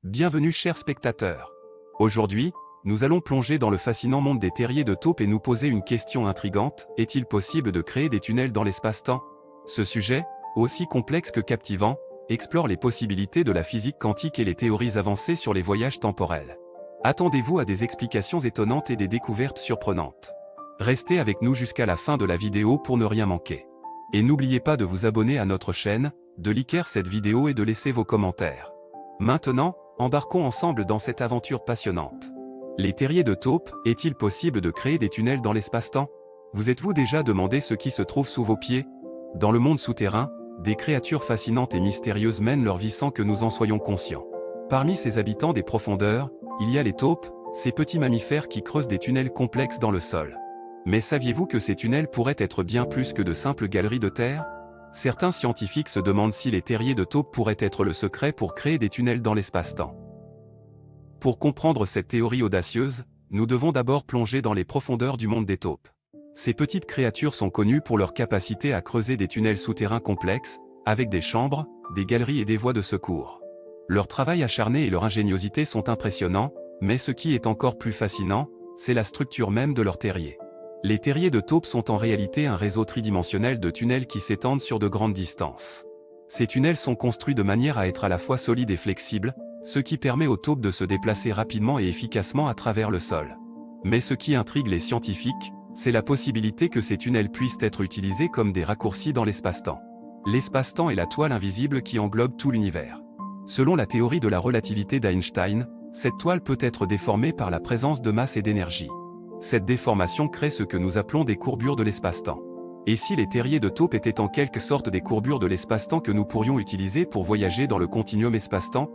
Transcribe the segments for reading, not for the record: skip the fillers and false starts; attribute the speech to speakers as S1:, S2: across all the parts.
S1: Bienvenue chers spectateurs. Aujourd'hui, nous allons plonger dans le fascinant monde des terriers de taupe et nous poser une question intrigante, est-il possible de créer des tunnels dans l'espace-temps? Ce sujet, aussi complexe que captivant, explore les possibilités de la physique quantique et les théories avancées sur les voyages temporels. Attendez-vous à des explications étonnantes et des découvertes surprenantes. Restez avec nous jusqu'à la fin de la vidéo pour ne rien manquer. Et n'oubliez pas de vous abonner à notre chaîne, de liker cette vidéo et de laisser vos commentaires. Maintenant, embarquons ensemble dans cette aventure passionnante. Les terriers de taupe, est-il possible de créer des tunnels dans l'espace-temps? Vous êtes-vous déjà demandé ce qui se trouve sous vos pieds? Dans le monde souterrain, des créatures fascinantes et mystérieuses mènent leur vie sans que nous en soyons conscients. Parmi ces habitants des profondeurs, il y a les taupes, ces petits mammifères qui creusent des tunnels complexes dans le sol. Mais saviez-vous que ces tunnels pourraient être bien plus que de simples galeries de terre? Certains scientifiques se demandent si les terriers de taupe pourraient être le secret pour créer des tunnels dans l'espace-temps. Pour comprendre cette théorie audacieuse, nous devons d'abord plonger dans les profondeurs du monde des taupes. Ces petites créatures sont connues pour leur capacité à creuser des tunnels souterrains complexes, avec des chambres, des galeries et des voies de secours. Leur travail acharné et leur ingéniosité sont impressionnants, mais ce qui est encore plus fascinant, c'est la structure même de leurs terriers. Les terriers de taupe sont en réalité un réseau tridimensionnel de tunnels qui s'étendent sur de grandes distances. Ces tunnels sont construits de manière à être à la fois solides et flexibles, ce qui permet aux taupes de se déplacer rapidement et efficacement à travers le sol. Mais ce qui intrigue les scientifiques, c'est la possibilité que ces tunnels puissent être utilisés comme des raccourcis dans l'espace-temps. L'espace-temps est la toile invisible qui englobe tout l'univers. Selon la théorie de la relativité d'Einstein, cette toile peut être déformée par la présence de masse et d'énergie. Cette déformation crée ce que nous appelons des courbures de l'espace-temps. Et si les terriers de taupe étaient en quelque sorte des courbures de l'espace-temps que nous pourrions utiliser pour voyager dans le continuum espace-temps?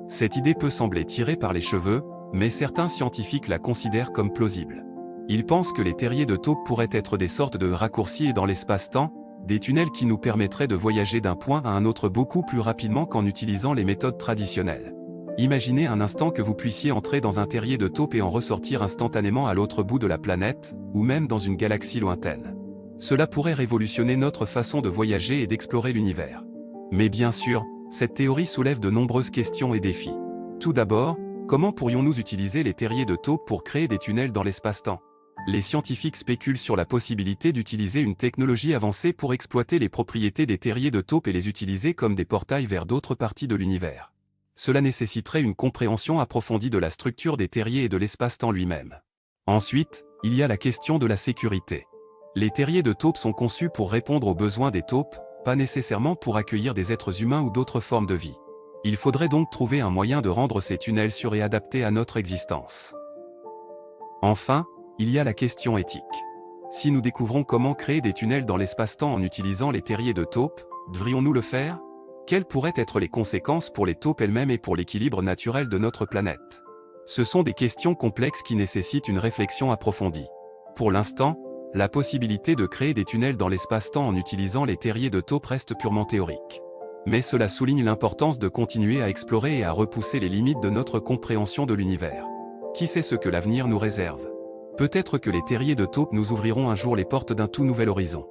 S1: Cette idée peut sembler tirée par les cheveux, mais certains scientifiques la considèrent comme plausible. Ils pensent que les terriers de taupe pourraient être des sortes de raccourcis dans l'espace-temps, des tunnels qui nous permettraient de voyager d'un point à un autre beaucoup plus rapidement qu'en utilisant les méthodes traditionnelles. Imaginez un instant que vous puissiez entrer dans un terrier de taupe et en ressortir instantanément à l'autre bout de la planète, ou même dans une galaxie lointaine. Cela pourrait révolutionner notre façon de voyager et d'explorer l'univers. Mais bien sûr, cette théorie soulève de nombreuses questions et défis. Tout d'abord, comment pourrions-nous utiliser les terriers de taupe pour créer des tunnels dans l'espace-temps? Les scientifiques spéculent sur la possibilité d'utiliser une technologie avancée pour exploiter les propriétés des terriers de taupe et les utiliser comme des portails vers d'autres parties de l'univers. Cela nécessiterait une compréhension approfondie de la structure des terriers et de l'espace-temps lui-même. Ensuite, il y a la question de la sécurité. Les terriers de taupe sont conçus pour répondre aux besoins des taupes, pas nécessairement pour accueillir des êtres humains ou d'autres formes de vie. Il faudrait donc trouver un moyen de rendre ces tunnels sûrs et adaptés à notre existence. Enfin, il y a la question éthique. Si nous découvrons comment créer des tunnels dans l'espace-temps en utilisant les terriers de taupe, devrions-nous le faire? Quelles pourraient être les conséquences pour les taupes elles-mêmes et pour l'équilibre naturel de notre planète? Ce sont des questions complexes qui nécessitent une réflexion approfondie. Pour l'instant, la possibilité de créer des tunnels dans l'espace-temps en utilisant les terriers de taupe reste purement théorique. Mais cela souligne l'importance de continuer à explorer et à repousser les limites de notre compréhension de l'univers. Qui sait ce que l'avenir nous réserve? Peut-être que les terriers de taupe nous ouvriront un jour les portes d'un tout nouvel horizon.